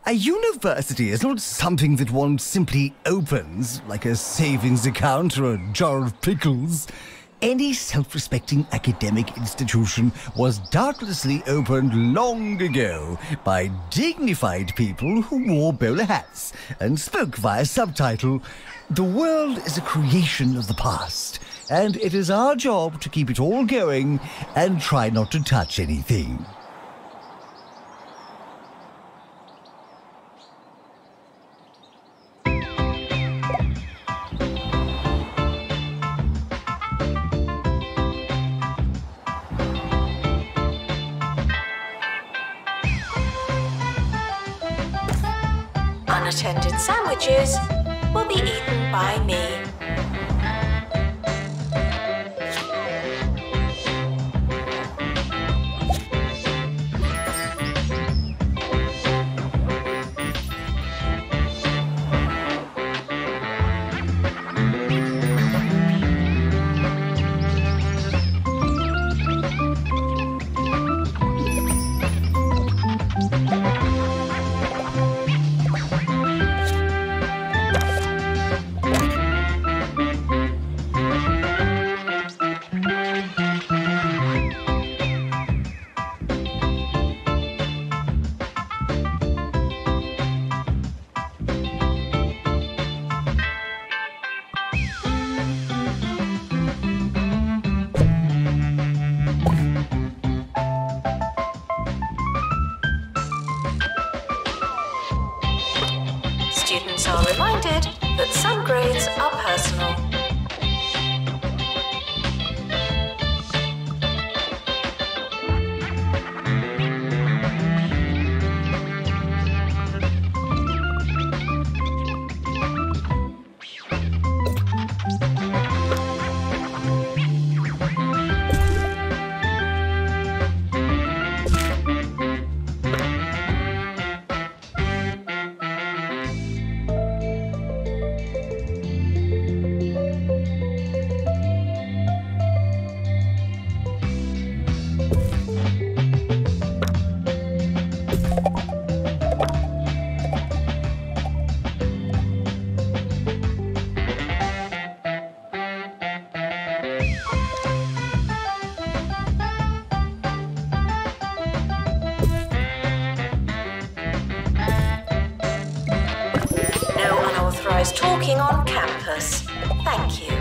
A university is not something that one simply opens, like a savings account or a jar of pickles. Any self-respecting academic institution was doubtlessly opened long ago by dignified people who wore bowler hats and spoke via subtitle. The world is a creation of the past, and it is our job to keep it all going and try not to touch anything. Unattended sandwiches will be eaten by me. Students are reminded that some grades are personal. Talking on campus. Thank you.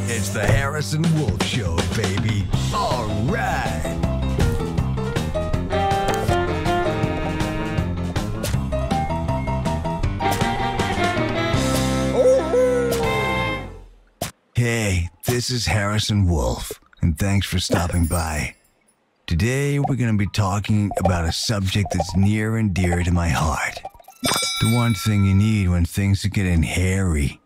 It's the Harrison Wolf Show, baby. All right. Oh. Hey, this is Harrison Wolf, and thanks for stopping by. Today, we're going to be talking about a subject that's near and dear to my heart. The one thing you need when things are getting hairy.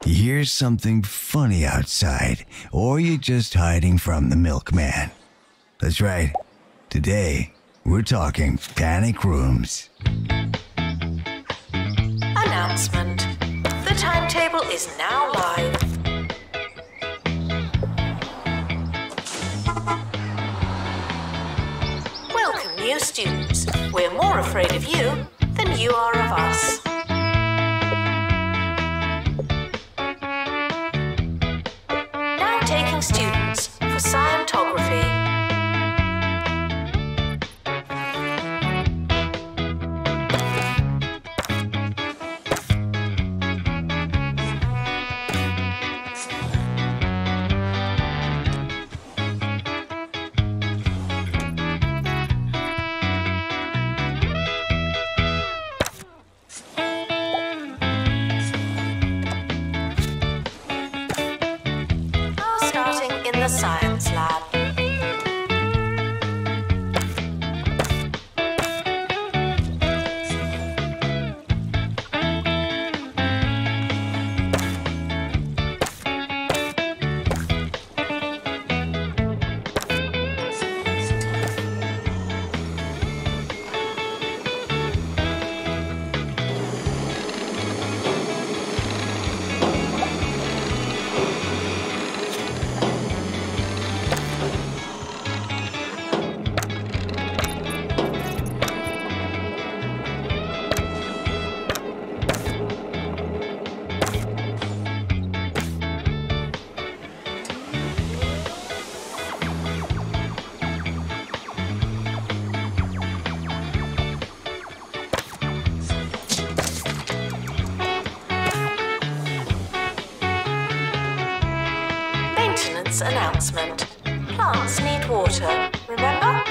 You hear something funny outside, or you're just hiding from the milkman. That's right. Today, we're talking panic rooms. Announcement. The timetable is now live. New students, we're more afraid of you than you are of us. Now taking students for Scientography. announcement. Plants need water, remember?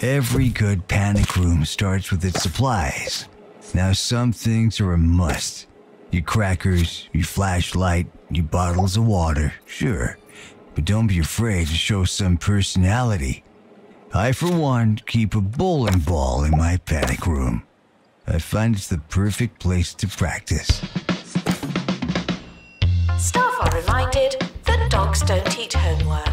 Every good panic room starts with its supplies. Now some things are a must. Your crackers, your flashlight, your bottles of water, sure. But don't be afraid to show some personality. I, for one, keep a bowling ball in my panic room. I find it's the perfect place to practice. Staff are reminded that dogs don't eat homework.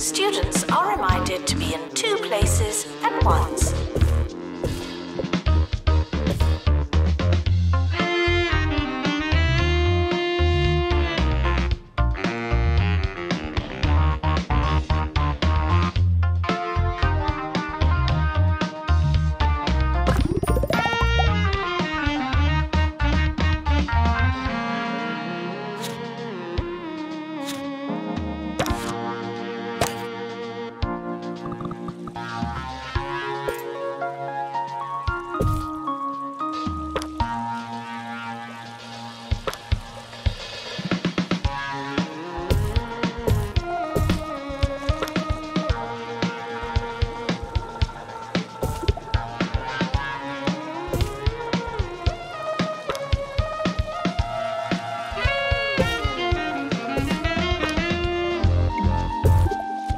Students are reminded to be in 2 places at once.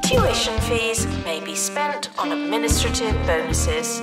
Tuition fees may be spent on administrative bonuses.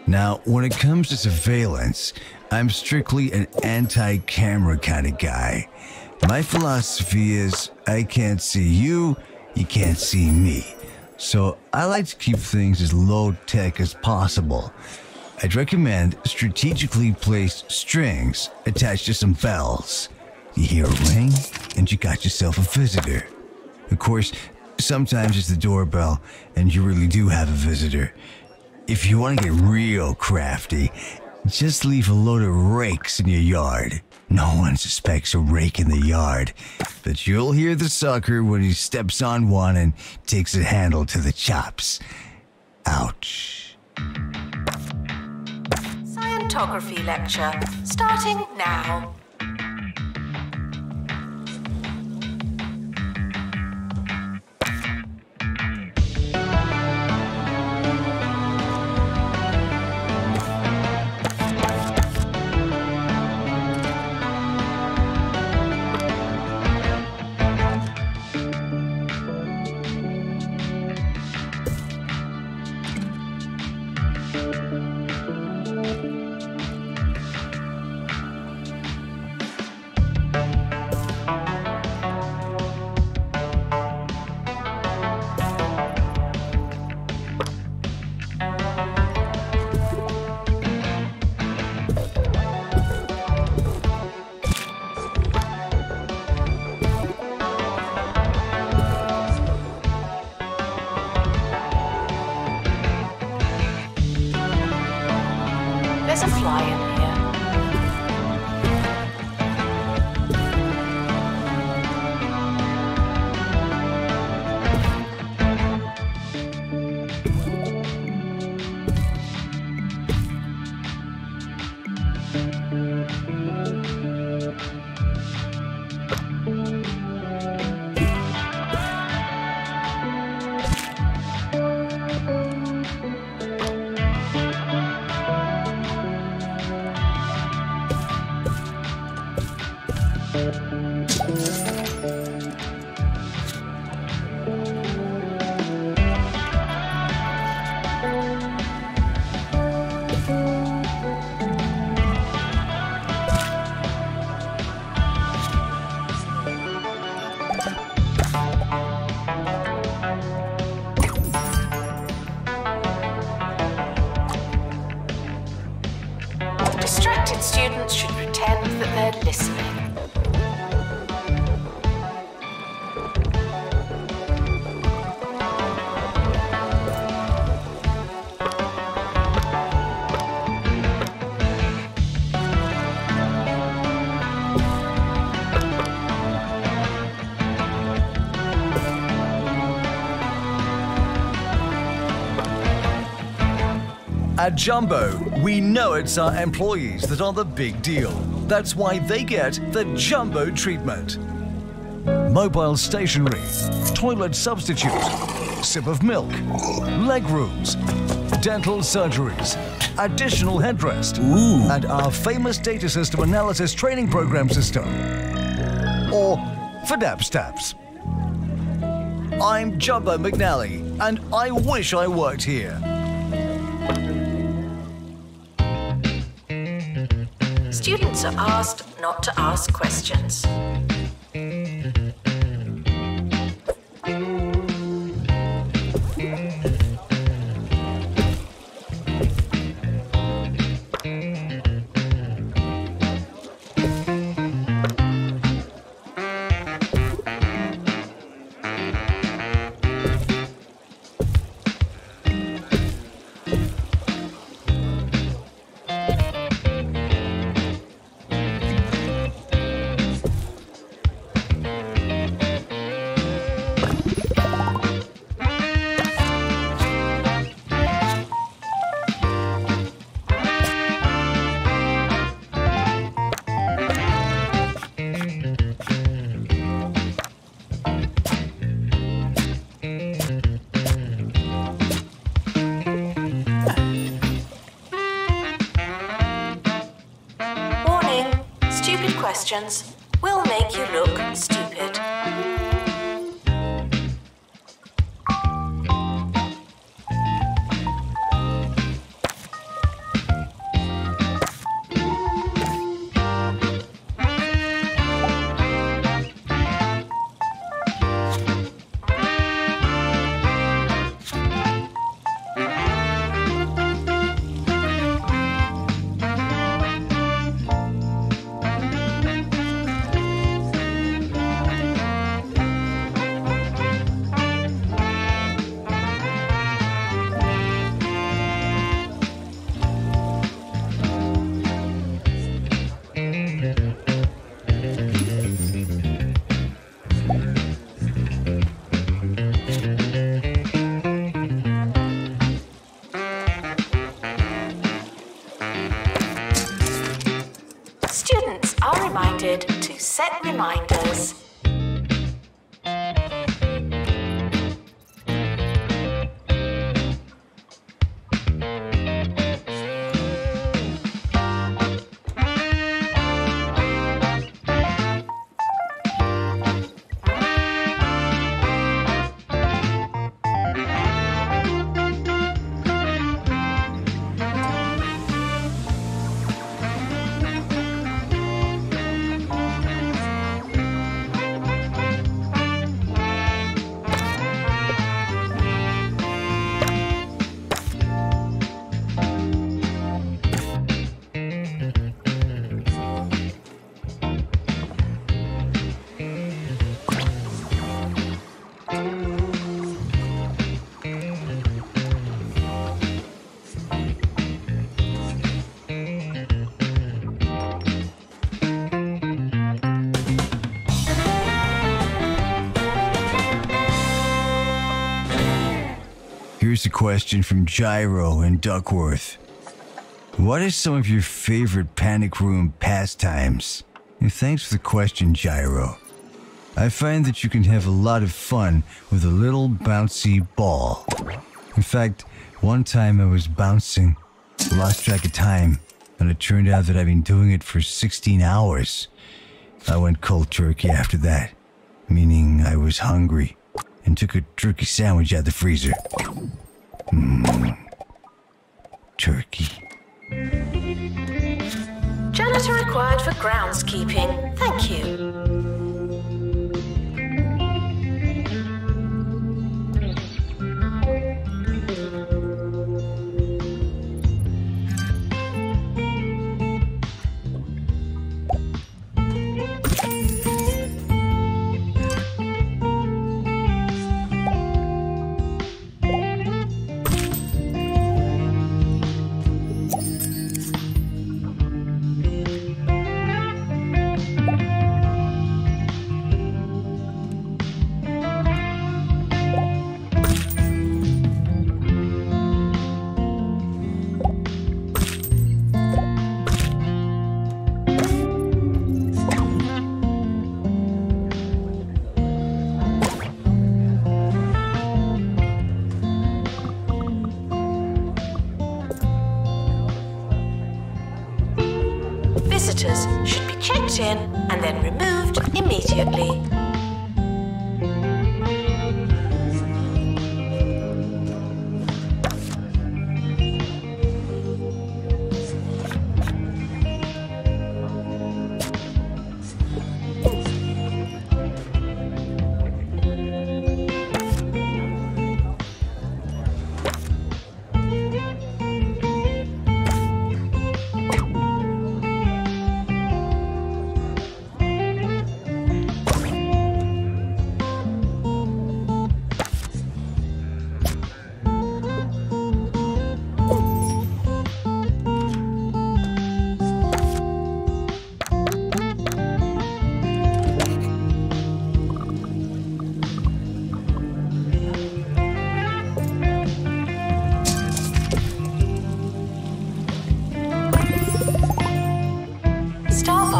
Now, when it comes to surveillance, I'm strictly an anti-camera kind of guy. My philosophy is, I can't see you, you can't see me. So I like to keep things as low-tech as possible. I'd recommend strategically placed strings attached to some bells. You hear a ring, and you got yourself a visitor. Of course, sometimes it's the doorbell, and you really do have a visitor. If you want to get real crafty, just leave a load of rakes in your yard. No one suspects a rake in the yard, but you'll hear the sucker when he steps on one and takes a handle to the chops. Ouch. Scientography lecture, starting now. There's a fly in here. Distracted students should pretend that they're listening. At Jumbo, we know it's our employees that are the big deal. That's why they get the Jumbo treatment. Mobile stationery, toilet substitute, sip of milk, leg rooms, dental surgeries, additional headrest, and our famous data system analysis training program system. Or FDAP-STAPS. I'm Jumbo McNally, and I wish I worked here. Students are asked not to ask questions. Questions will make you look stupid. Students are reminded to set reminders. Here's a question from Gyro in Duckworth. What are some of your favorite panic room pastimes? And thanks for the question, Gyro. I find that you can have a lot of fun with a little bouncy ball. In fact, one time I was bouncing, lost track of time, and it turned out that I'd been doing it for 16 hours. I went cold turkey after that, meaning I was hungry, and took a turkey sandwich out the freezer. Turkey. Janitor required for groundskeeping. Thank you. Visitors should be checked in and then removed immediately.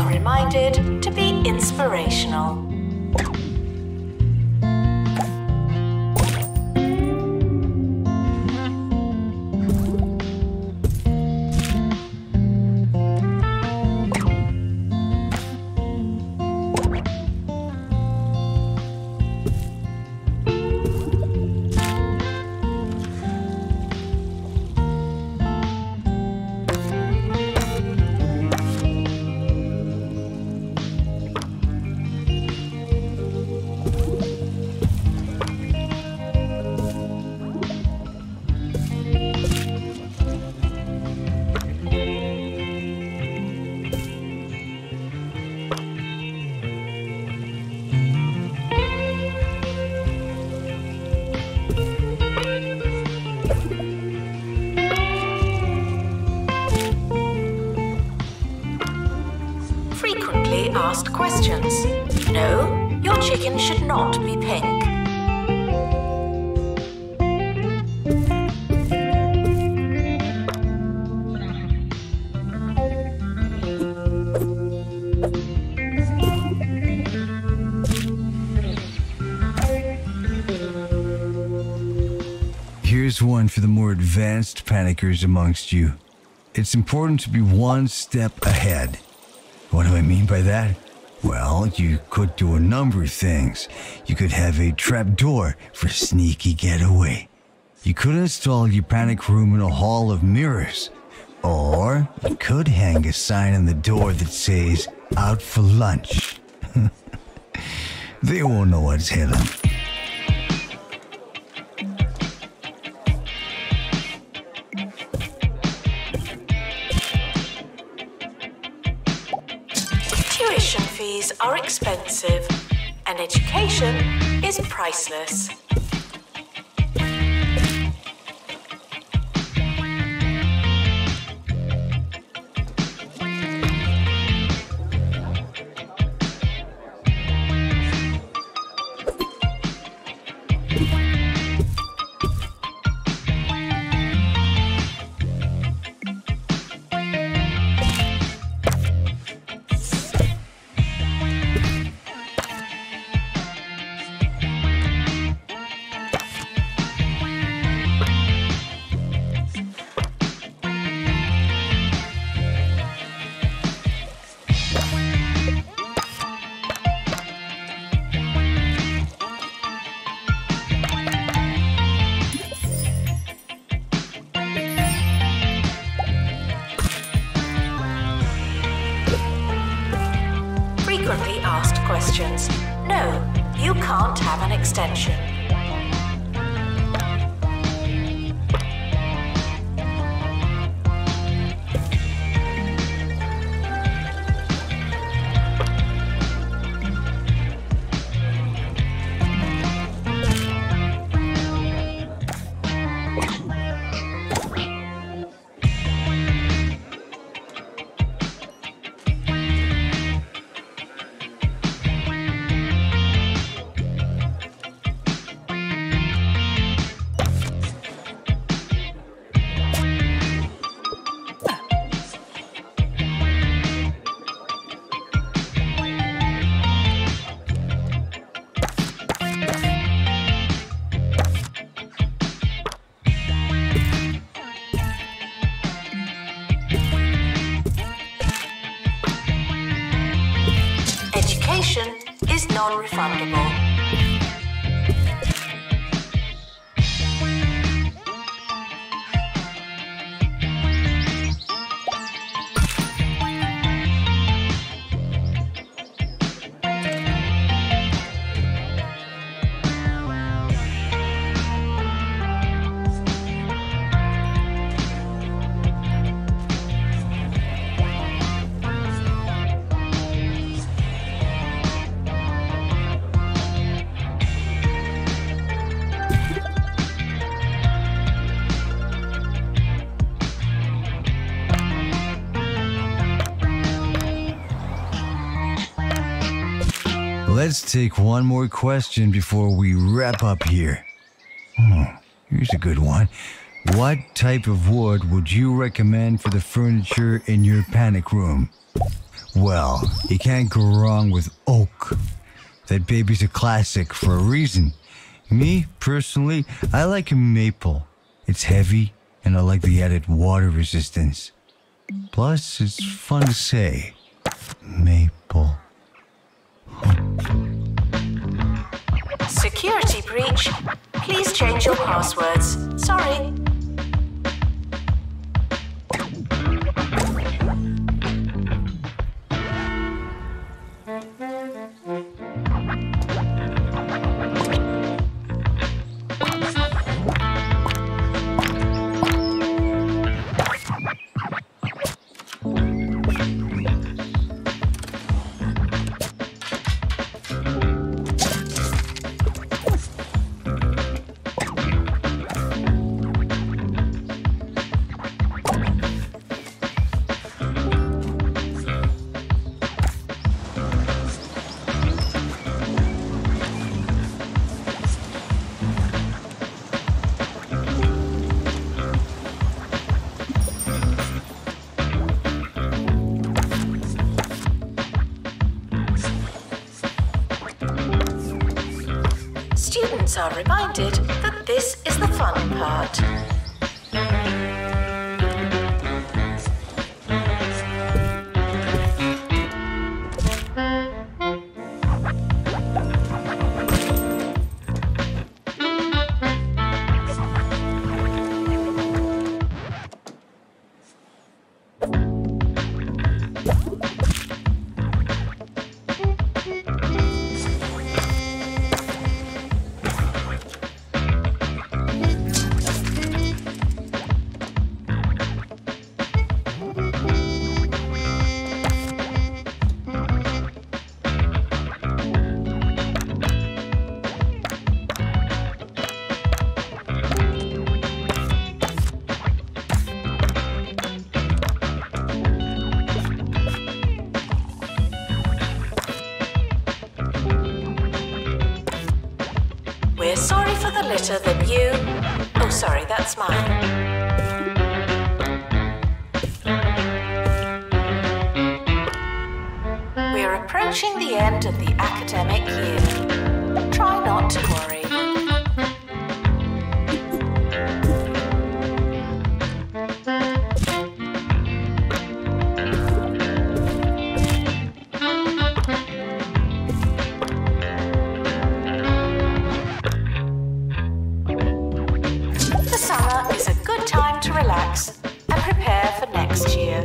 Reminded to be inspirational. Asked questions. No, your chicken should not be pink. Here's one for the more advanced panickers amongst you. It's important to be one step ahead. What do I mean by that? Well, you could do a number of things. You could have a trapdoor for sneaky getaway. You could install your panic room in a hall of mirrors. Or you could hang a sign on the door that says, "Out for lunch." They won't know what's hit them. Tuition fees are expensive, and education is priceless. questions. No, you can't have an extension. Is non-refundable. Let's take one more question before we wrap up here. Here's a good one. What type of wood would you recommend for the furniture in your panic room? Well, you can't go wrong with oak. That baby's a classic for a reason. Me, personally, I like maple. It's heavy, and I like the added water resistance. Plus, it's fun to say. Maple. Security breach. Please change your passwords. Sorry. Students are reminded that this is the fun part. We're sorry for the litter that you... Oh, sorry, that's mine. We're approaching the end of the academic year. Try not to worry. Relax and prepare for next year.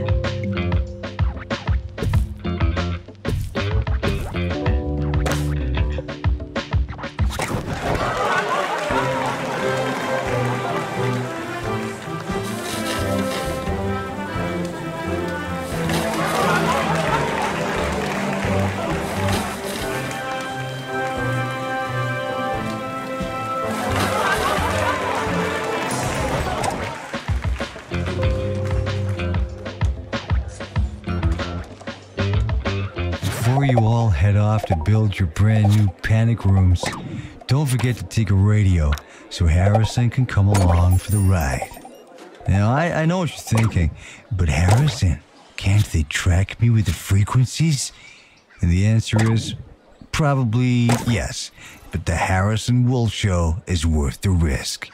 all head off to build your brand new panic rooms, don't forget to take a radio so Harrison can come along for the ride. Now, I know what you're thinking, but Harrison, can't they track me with the frequencies? And the answer is probably yes, but the Harrison Wolf Show is worth the risk.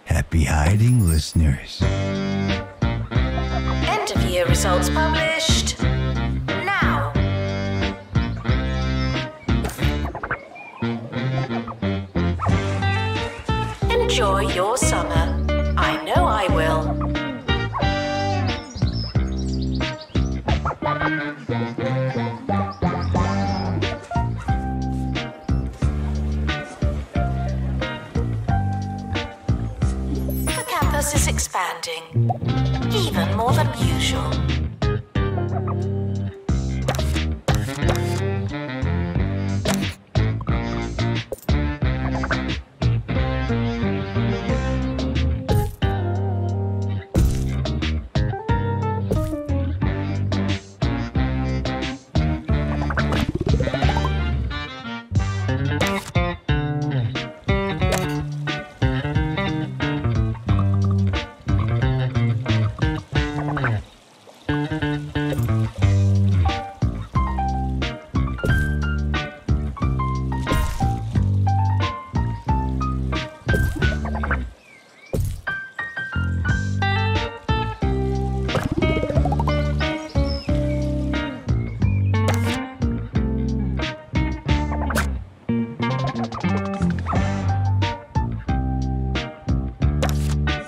Happy hiding, listeners. End of year results published. Now. Enjoy your summer. I know I will. The campus is expanding, even more than usual.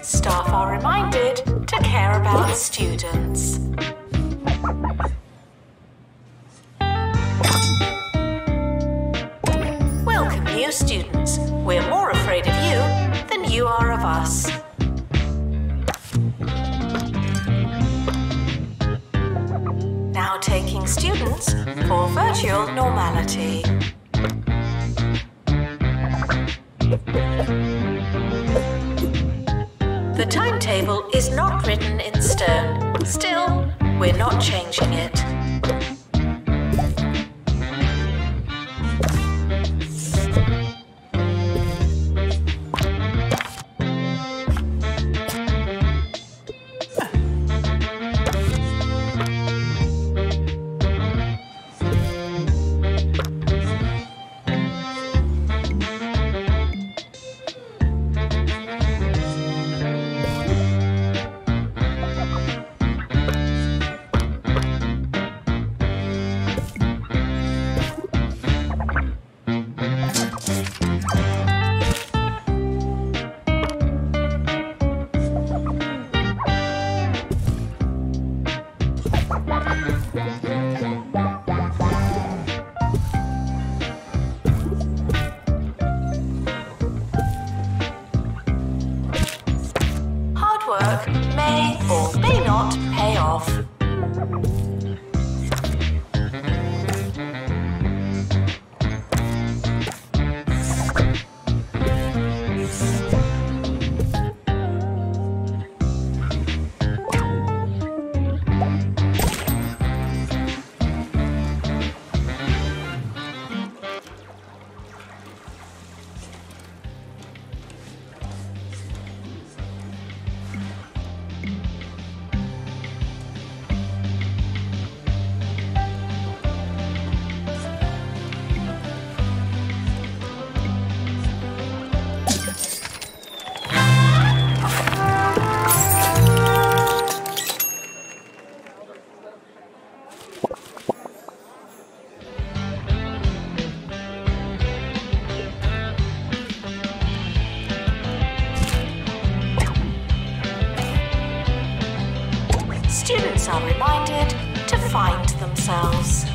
Staff are reminded to care about students. Welcome, new students. We're more afraid of you than you are of us. Now taking students for virtual normality. The timetable is not written in stone. Still, we're not changing it. Work may or may not pay off. Students are reminded to find themselves.